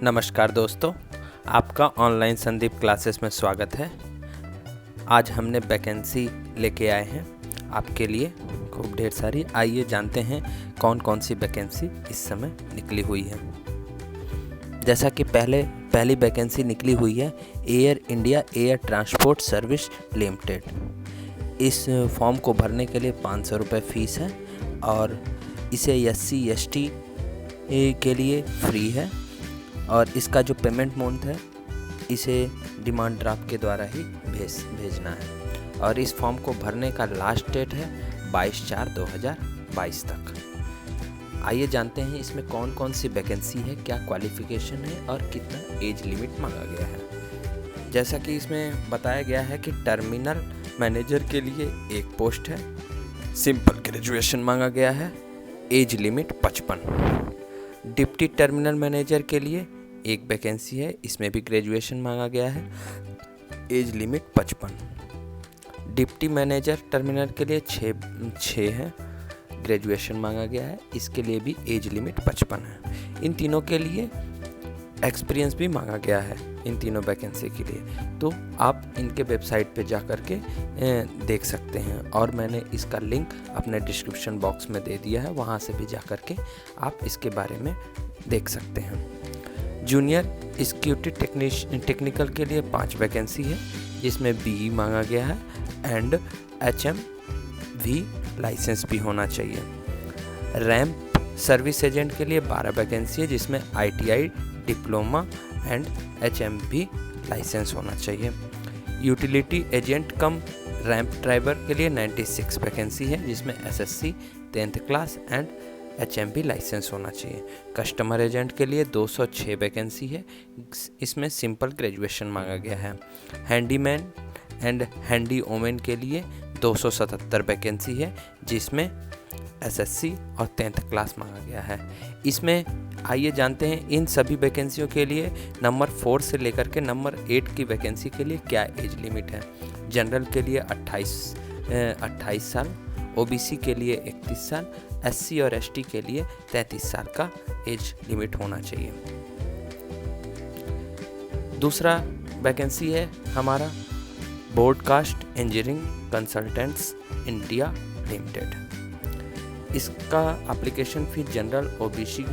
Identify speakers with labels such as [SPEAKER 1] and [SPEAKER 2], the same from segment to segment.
[SPEAKER 1] नमस्कार दोस्तों, आपका ऑनलाइन संदीप क्लासेस में स्वागत है। आज हमने वैकेंसी लेके आए हैं आपके लिए खूब ढेर सारी। आइए जानते हैं कौन कौन सी वैकेंसी इस समय निकली हुई है। जैसा कि पहली वैकेंसी निकली हुई है air India air transport service limited. इस फॉर्म को भरने के लिए 500 रुपये फ़ीस है और इसे SC/ST के लिए फ्री है और इसका जो पेमेंट मोड है इसे डिमांड ड्राफ्ट के द्वारा ही भेजना है और इस फॉर्म को भरने का लास्ट डेट है 22/4/2022 तक। आइए जानते हैं इसमें कौन कौन सी वैकेंसी है, क्या क्वालिफ़िकेशन है और कितना एज लिमिट मांगा गया है। जैसा कि इसमें बताया गया है कि टर्मिनल मैनेजर के लिए एक पोस्ट है, सिंपल ग्रेजुएशन मांगा गया है, age limit 55। Deputy terminal manager के लिए एक वैकेंसी है, इसमें भी ग्रेजुएशन मांगा गया है, age limit 55। Deputy manager terminal के लिए 6 है, ग्रेजुएशन मांगा गया है, इसके लिए भी एज लिमिट 55 है। इन तीनों के लिए एक्सपीरियंस भी मांगा गया है इन तीनों वैकेंसी के लिए, तो आप इनके वेबसाइट पे जा कर के देख सकते हैं और मैंने इसका लिंक अपने डिस्क्रिप्शन बॉक्स में दे दिया है, वहाँ से भी जा कर के आप इसके बारे में देख सकते हैं। जूनियर एग्जीक्यूटिव टेक्निकल के लिए 5 वैकेंसी है, जिसमें BE मांगा गया है एंड HMV लाइसेंस भी होना चाहिए। रैंप सर्विस एजेंट के लिए 12 वैकेंसी है, जिसमें ITI diploma and HMV licence होना चाहिए। Utility agent cum ramp driver के लिए 96 वैकेंसी है, जिसमें SSC 10th class and HMV licence होना चाहिए। कस्टमर एजेंट के लिए 206 वैकेंसी है, इसमें सिंपल ग्रेजुएशन मांगा गया है। हैंडीमैन एंड हैंडी वोमेन के लिए 277 वैकेंसी है, जिसमें SSC और 10th क्लास मांगा गया है। इसमें आइए जानते हैं इन सभी वैकेंसियों के लिए नंबर 4 से लेकर के नंबर 8 की वैकेंसी के लिए क्या एज लिमिट है। जनरल के लिए 28 साल, OBC के लिए 31 साल, SC और ST के लिए 33 साल का एज लिमिट होना चाहिए। दूसरा वैकेंसी है हमारा broadcast engineering consultants India limited. इसका application fees general, OBC,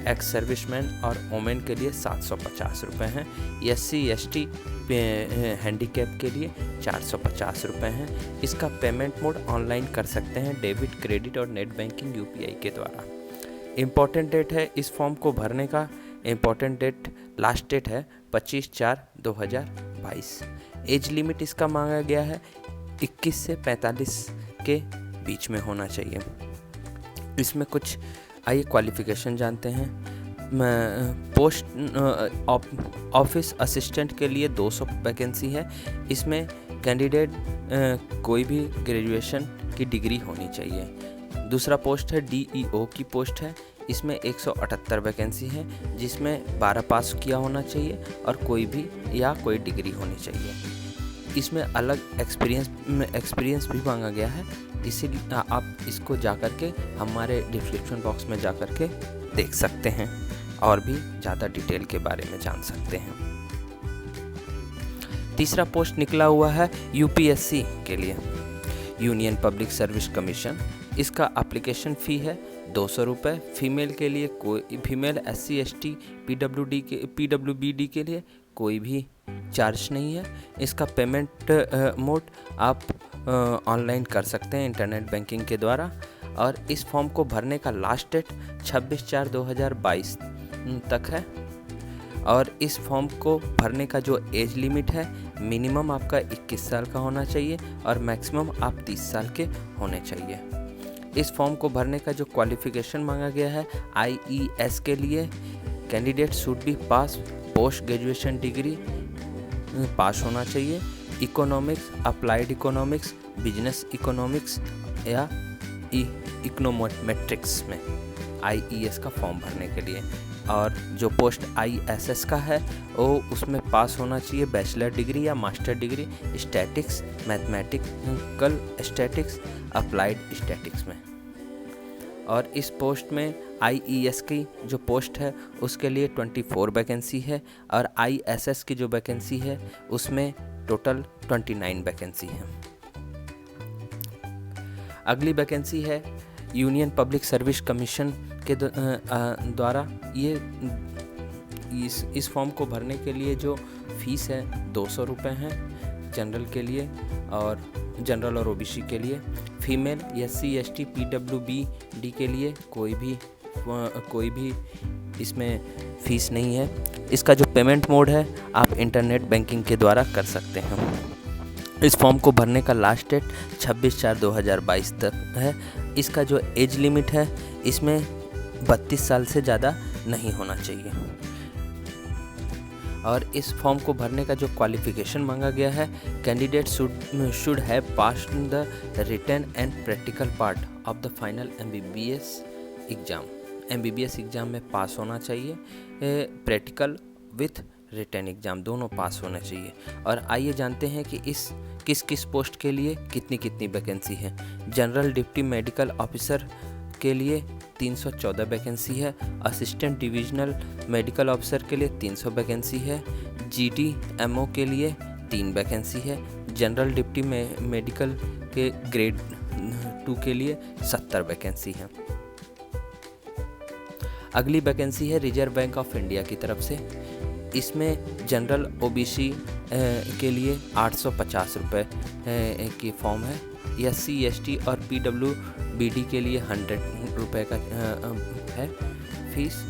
[SPEAKER 1] ex serviceman और वोमेन के लिए 750 रुपये हैं। SC/ST हैंडीकैप के लिए 450 रुपये हैं। इसका पेमेंट मोड ऑनलाइन कर सकते हैं, डेबिट, क्रेडिट और नेट बैंकिंग UPI के द्वारा। इम्पॉर्टेंट डेट है इस फॉर्म को भरने का, इम्पॉर्टेंट डेट लास्ट डेट है 25/4/2022। एज लिमिट इसका मांगा गया है 21 से 45 के बीच में होना चाहिए। इसमें कुछ आइए क्वालिफ़िकेशन जानते हैं। पोस्ट ऑफिस असिस्टेंट के लिए 200 वैकेंसी है, इसमें कैंडिडेट कोई भी ग्रेजुएशन की डिग्री होनी चाहिए। दूसरा पोस्ट है DEO की पोस्ट है, इसमें 178 वैकेंसी है, जिसमें 12 पास किया होना चाहिए और कोई डिग्री होनी चाहिए। इसमें अलग एक्सपीरियंस भी मांगा गया है, इसीलिए आप इसको जा कर के हमारे डिस्क्रिप्शन बॉक्स में जा कर के देख सकते हैं और भी ज़्यादा डिटेल के बारे में जान सकते हैं। तीसरा पोस्ट निकला हुआ है UPSC के लिए, यूनियन पब्लिक सर्विस कमीशन। इसका एप्लीकेशन फ़ी है 200 रुपये। फीमेल के लिए फीमेल SC/ST PWBD के लिए कोई भी चार्ज नहीं है। इसका पेमेंट मोड आप ऑनलाइन कर सकते हैं इंटरनेट बैंकिंग के द्वारा और इस फॉर्म को भरने का लास्ट डेट 26/4/2022 तक है और इस फॉर्म को भरने का जो एज लिमिट है मिनिमम आपका 21 साल का होना चाहिए और मैक्सिमम आप 30 साल के होने चाहिए। इस फॉर्म को भरने का जो क्वालिफ़िकेशन मांगा गया है IES के लिए candidate should be pass post graduation degree pass होना चाहिए, economics, applied economics, business economics या इकोनोमेट्रिक्स में IES का फॉर्म भरने के लिए। और जो पोस्ट ISS का है वो उसमें पास होना चाहिए बैचलर डिग्री या master degree statics, mathematical statics, applied statics में। और इस पोस्ट में IES की जो पोस्ट है उसके लिए 24 वैकेंसी है और ISS की जो वैकेंसी है उसमें टोटल 29 वैकेंसी है। अगली वैकेंसी है यूनियन पब्लिक सर्विस कमीशन के द्वारा। ये इस फॉर्म को भरने के लिए जो फीस है 200 रुपये है जनरल के लिए और जनरल और OBC के लिए। फीमेल SC ST PWBD के लिए कोई भी इसमें फ़ीस नहीं है। इसका जो पेमेंट मोड है आप इंटरनेट बैंकिंग के द्वारा कर सकते हैं। इस फॉर्म को भरने का लास्ट डेट 26/4/2022 तक है। इसका जो एज लिमिट है इसमें 32 साल से ज़्यादा नहीं होना चाहिए। और इस फॉर्म को भरने का जो क्वालिफ़िकेशन मांगा गया है, candidate should have passed the written and practical part of the final MBBS exam. MBBS exam में पास होना चाहिए, प्रैक्टिकल विथ रिटन एग्ज़ाम दोनों पास होना चाहिए। और आइए जानते हैं कि किस किस पोस्ट के लिए कितनी वैकेंसी है। जनरल डिप्टी मेडिकल ऑफिसर के लिए 314 वैकेंसी है। असिस्टेंट डिविजनल मेडिकल ऑफिसर के लिए 300 वैकेंसी है। GDMO के लिए 3 वैकेंसी है। जनरल डिप्टी मेडिकल के ग्रेड 2 के लिए 70 वैकेंसी है। अगली वैकेंसी है रिजर्व बैंक ऑफ इंडिया की तरफ से। इसमें जनरल OBC के लिए 850 रुपये की फॉर्म है। SC ST और PWBD के लिए 100 रुपये का है फीस।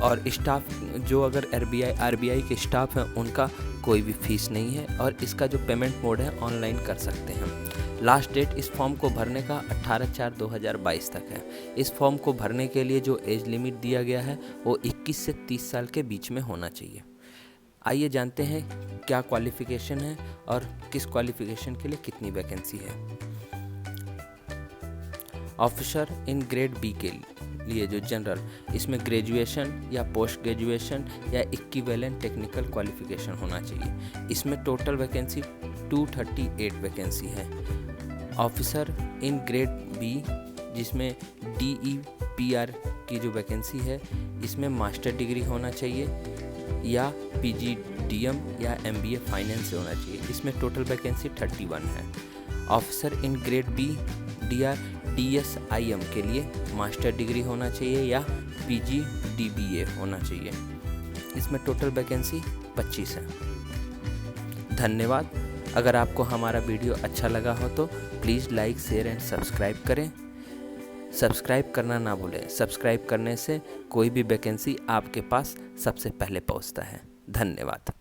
[SPEAKER 1] और स्टाफ जो अगर RBI के स्टाफ हैं उनका कोई भी फीस नहीं है। और इसका जो पेमेंट मोड है ऑनलाइन कर सकते हैं। लास्ट डेट इस फॉर्म को भरने का 18/4/2022 तक है। इस फॉर्म को भरने के लिए जो एज लिमिट दिया गया है वो 21 से 30 साल के बीच में होना चाहिए। आइए जानते हैं क्या क्वालिफ़िकेशन है और किस क्वालिफ़िकेशन के लिए कितनी वैकेंसी है। ऑफिसर इन ग्रेड B के लिए जो जनरल, इसमें ग्रेजुएशन या पोस्ट ग्रेजुएशन या इक्विवेलेंट टेक्निकल क्वालिफ़िकेशन होना चाहिए। इसमें टोटल वैकेंसी 238 वैकेंसी है। ऑफिसर इन ग्रेड B जिसमें DEPR की जो वैकेंसी है इसमें मास्टर डिग्री होना चाहिए या PGDM या MBA फाइनेंस से होना चाहिए। इसमें टोटल वैकेंसी 31 है। Officer in grade B DR DSIM के लिए मास्टर डिग्री होना चाहिए या PGDBA होना चाहिए। इसमें टोटल वैकेंसी 25 है। धन्यवाद। अगर आपको हमारा वीडियो अच्छा लगा हो तो please like share and subscribe करें। सब्सक्राइब करना ना भूलें। सब्सक्राइब करने से कोई भी वैकेंसी आपके पास सबसे पहले पहुंचता है। धन्यवाद।